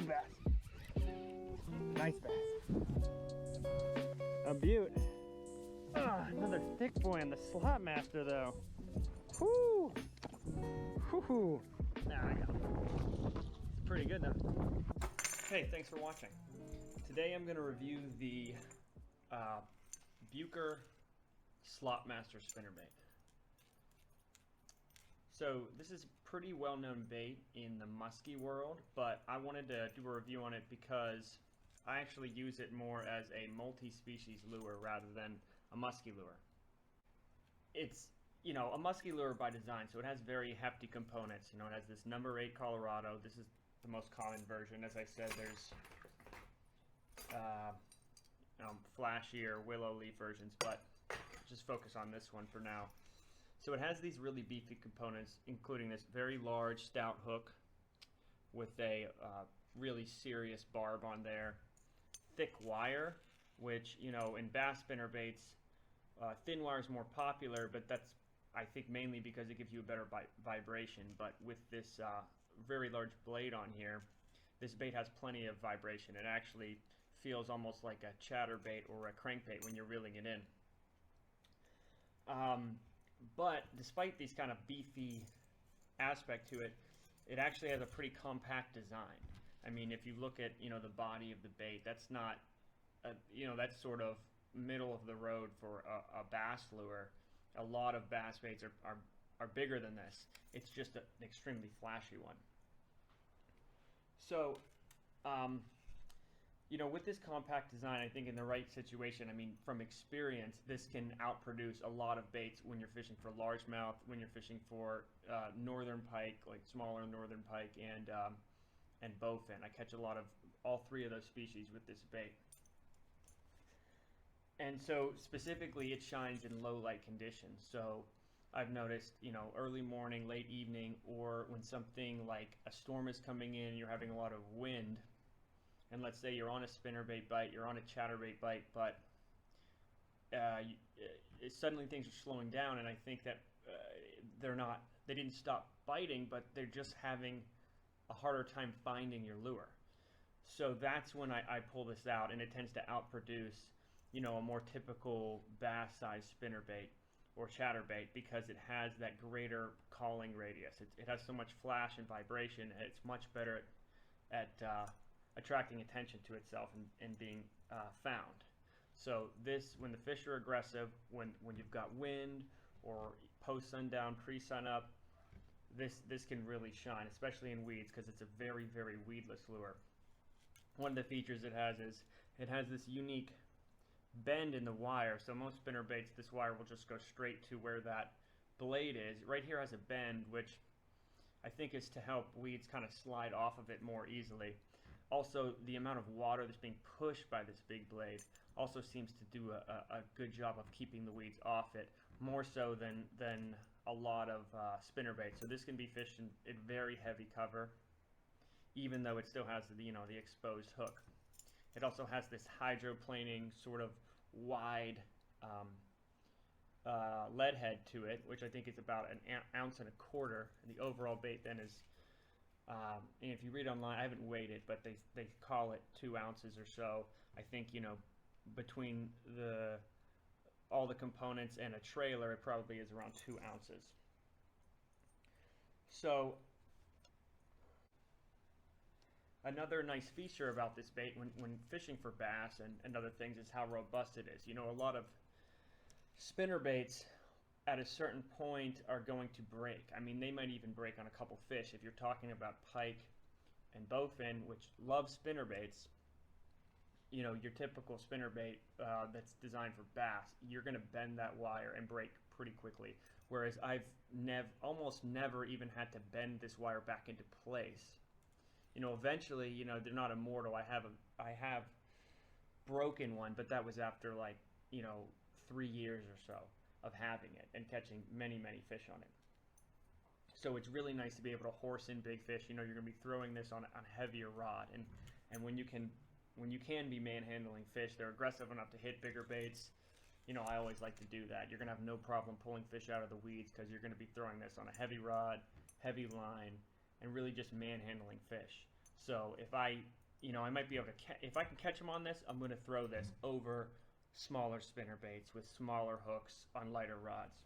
Big bass. Nice bass. A beaut. Another thick boy on the Slopmaster though. Whoo! Whoo! Nah, I got him. It's pretty good though. Hey, thanks for watching. Today I'm going to review the Bucher Slopmaster Spinnerbait. So this is a pretty well-known bait in the musky world, but I wanted to do a review on it because I actually use it more as a multi-species lure rather than a musky lure. It's, you know, a musky lure by design, so it has very hefty components. You know, it has this number 8 Colorado. This is the most common version. As I said, there's flashier willow leaf versions, but just focus on this one for now. So it has these really beefy components, including this very large stout hook with a really serious barb on there, thick wire, which, you know, in bass spinnerbaits, thin wire is more popular, but that's, I think, mainly because it gives you a better vibration. But with this very large blade on here, this bait has plenty of vibration. It actually feels almost like a chatterbait or a crankbait when you're reeling it in. But despite these kind of beefy aspect to it, it actually has a pretty compact design. I mean, if you look at, you know, the body of the bait, that's not, you know, that's sort of middle of the road for a bass lure. A lot of bass baits are bigger than this. It's just an extremely flashy one. So, you know, with this compact design, I think in the right situation, I mean, from experience, this can outproduce a lot of baits when you're fishing for largemouth, when you're fishing for northern pike, like smaller northern pike, and bowfin. I catch a lot of all three of those species with this bait. And so specifically, it shines in low light conditions. So I've noticed, you know, early morning, late evening, or when something like a storm is coming in, you're having a lot of wind, and let's say you're on a spinnerbait bite, you're on a chatterbait bite, but suddenly things are slowing down, and I think that they didn't stop biting, but they're just having a harder time finding your lure. So that's when I pull this out, and it tends to outproduce, you know, a more typical bass-sized spinnerbait or chatterbait because it has that greater calling radius. It has so much flash and vibration, and it's much better at attracting attention to itself and being found. So this, when the fish are aggressive, when you've got wind or post sundown, pre sunup, this can really shine, especially in weeds, because it's a very, very weedless lure. One of the features it has is it has this unique bend in the wire. So most spinnerbaits, this wire will just go straight to where that blade is. Right here has a bend, which I think is to help weeds kind of slide off of it more easily. Also, the amount of water that's being pushed by this big blade also seems to do a good job of keeping the weeds off it, more so than a lot of spinnerbaits. So this can be fished in very heavy cover, even though it still has the, you know, the exposed hook. It also has this hydroplaning sort of wide lead head to it, which I think is about an ounce and a quarter. And the overall bait then is, and if you read online, I haven't weighed it, but they call it 2 ounces or so. I think, you know, between all the components and a trailer, it probably is around 2 ounces. So another nice feature about this bait when fishing for bass and other things is how robust it is. You know, a lot of spinnerbaits at a certain point are going to break. I mean, they might even break on a couple fish. If you're talking about pike and bowfin, which love spinnerbaits, you know, your typical spinnerbait that's designed for bass, you're going to bend that wire and break pretty quickly. Whereas I've almost never even had to bend this wire back into place. You know, eventually, you know, they're not immortal. I have broken one, but that was after, like, you know, 3 years or so of having it and catching many, many fish on it. So it's really nice to be able to horse in big fish. You know, you're going to be throwing this on a heavier rod, and when you can be manhandling fish, they're aggressive enough to hit bigger baits. You know, I always like to do that. You're going to have no problem pulling fish out of the weeds because you're going to be throwing this on a heavy rod, heavy line, and really just manhandling fish. So if I might be able to, if I can catch them on this, I'm going to throw this over smaller spinner baits with smaller hooks on lighter rods.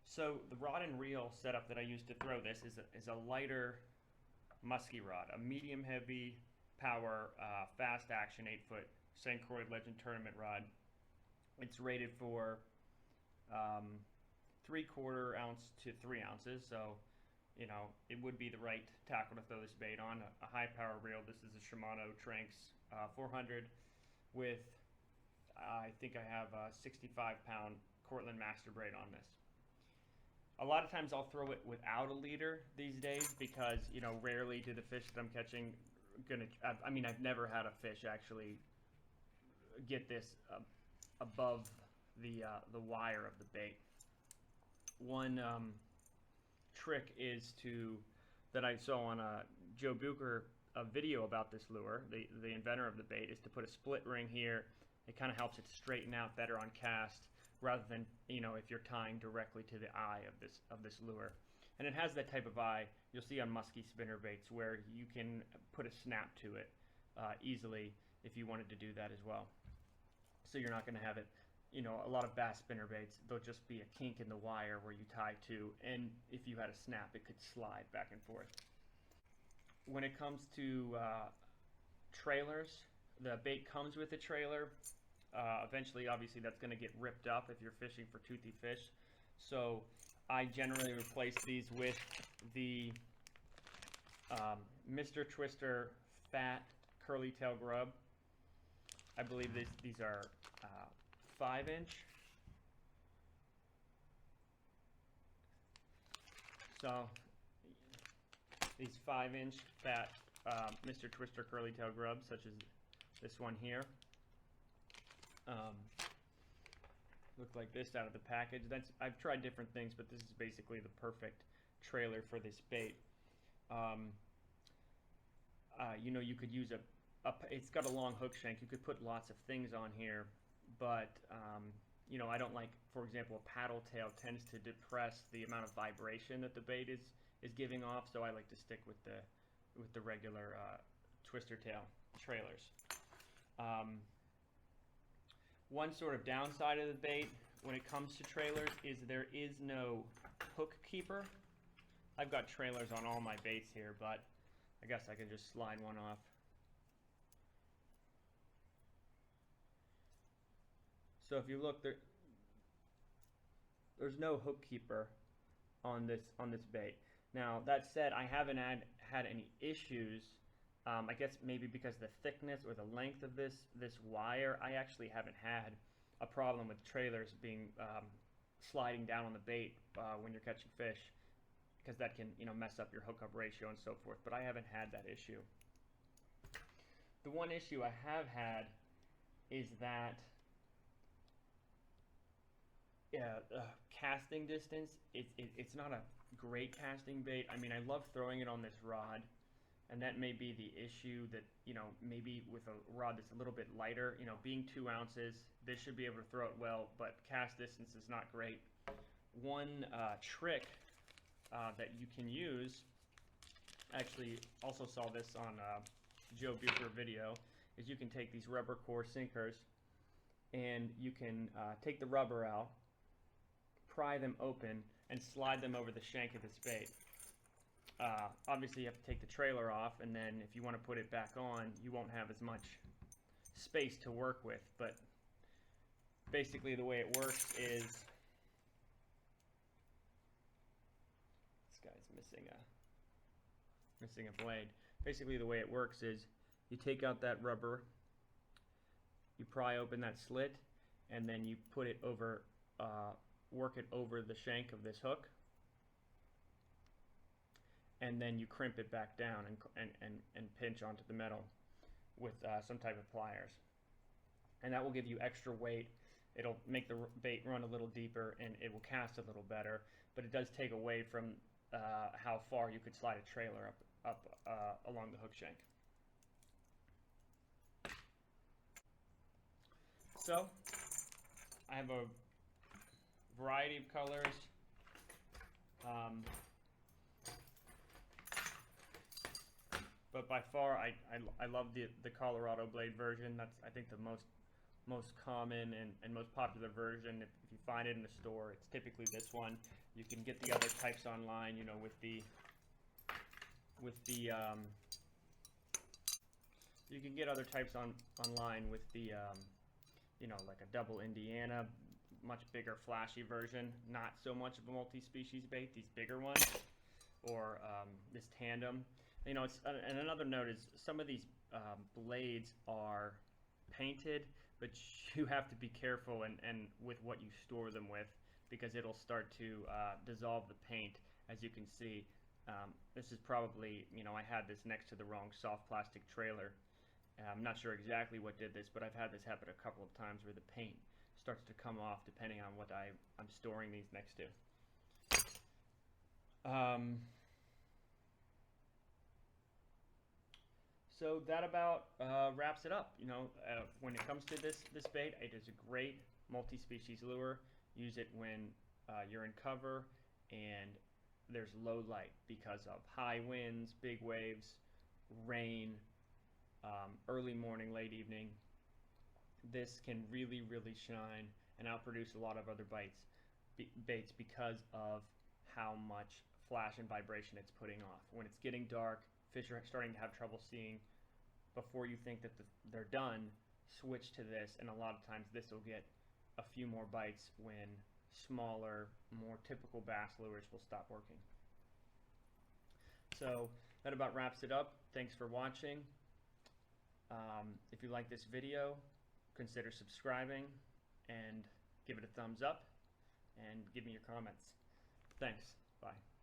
So the rod and reel setup that I use to throw this is a lighter musky rod, a medium heavy power, fast action 8-foot St. Croix Legend Tournament rod. It's rated for 3/4 ounce to 3 ounces, so it would be the right tackle to throw this bait on. A high power reel. This is a Shimano Tranx 400 with, I think I have a 65-pound Cortland Master braid on this. A lot of times I'll throw it without a leader these days because, rarely do the fish that I'm catching I've never had a fish actually get this above the wire of the bait. One trick is that I saw on Joe Bucher, a video about this lure, the inventor of the bait, is to put a split ring here. It kind of helps it straighten out better on cast, rather than if you're tying directly to the eye of this lure. And it has that type of eye you'll see on musky spinnerbaits where you can put a snap to it easily if you wanted to do that as well. So you're not going to have it, a lot of bass spinnerbaits, there'll just be a kink in the wire where you tie to, and if you had a snap it could slide back and forth. When it comes to trailers, the bait comes with a trailer. Eventually, obviously, that's going to get ripped up if you're fishing for toothy fish. So I generally replace these with the Mr. Twister Fat Curly Tail Grub. I believe these are 5-inch. So these 5-inch fat Mr. Twister Curly Tail Grubs, such as this one here. Look like this out of the package. I've tried different things, but this is basically the perfect trailer for this bait. You could use it's got a long hook shank. You could put lots of things on here, but I don't like, for example, a paddle tail tends to depress the amount of vibration that the bait is giving off. So I like to stick with the regular twister tail trailers. One sort of downside of the bait when it comes to trailers is there is no hook keeper. I've got trailers on all my baits here, but I guess I could just slide one off. So if you look, there's no hook keeper on this bait. Now that said, I haven't had any issues. I guess maybe because the thickness or the length of this wire, I actually haven't had a problem with trailers being sliding down on the bait when you're catching fish, because that can mess up your hookup ratio and so forth. But I haven't had that issue. The one issue I have had is that casting distance. It's not a great casting bait. I mean, I love throwing it on this rod. And that may be the issue, that, maybe with a rod that's a little bit lighter, being 2 ounces, this should be able to throw it well, but cast distance is not great. One trick that you can use, actually also saw this on Joe Bucher video, is you can take these rubber core sinkers and you can take the rubber out, pry them open, and slide them over the shank of this bait. Obviously you have to take the trailer off, and then if you want to put it back on, you won't have as much space to work with. But basically the way it works is, this guy's missing a blade. Basically the way it works is you take out that rubber, you pry open that slit, and then you put it over, work it over the shank of this hook. And then you crimp it back down and pinch onto the metal with some type of pliers. And that will give you extra weight. It'll make the bait run a little deeper, and it will cast a little better, but it does take away from how far you could slide a trailer up along the hook shank. So I have a variety of colors. But by far, I love the Colorado blade version. That's, I think, the most common and most popular version. If you find it in the store, it's typically this one. You can get the other types online, you know, with the you can get other types online with the you know, like a double Indiana, much bigger, flashy version. Not so much of a multi-species bait. These bigger ones, or this tandem. You know, it's and another note is some of these blades are painted, but you have to be careful and with what you store them with, because it'll start to dissolve the paint. As you can see, this is probably, you know, I had this next to the wrong soft plastic trailer. I'm not sure exactly what did this, but I've had this happen a couple of times where the paint starts to come off depending on what I'm storing these next to. So that about wraps it up. You know, when it comes to this bait, it is a great multi-species lure. Use it when you're in cover and there's low light because of high winds, big waves, rain, early morning, late evening. This can really, really shine and outproduce a lot of other baits because of how much flash and vibration it's putting off. When it's getting dark, fish are starting to have trouble seeing. Before you think that they're done, switch to this, and a lot of times this will get a few more bites when smaller, more typical bass lures will stop working. So that about wraps it up. Thanks for watching. If you like this video, consider subscribing and give it a thumbs up and give me your comments. Thanks. Bye.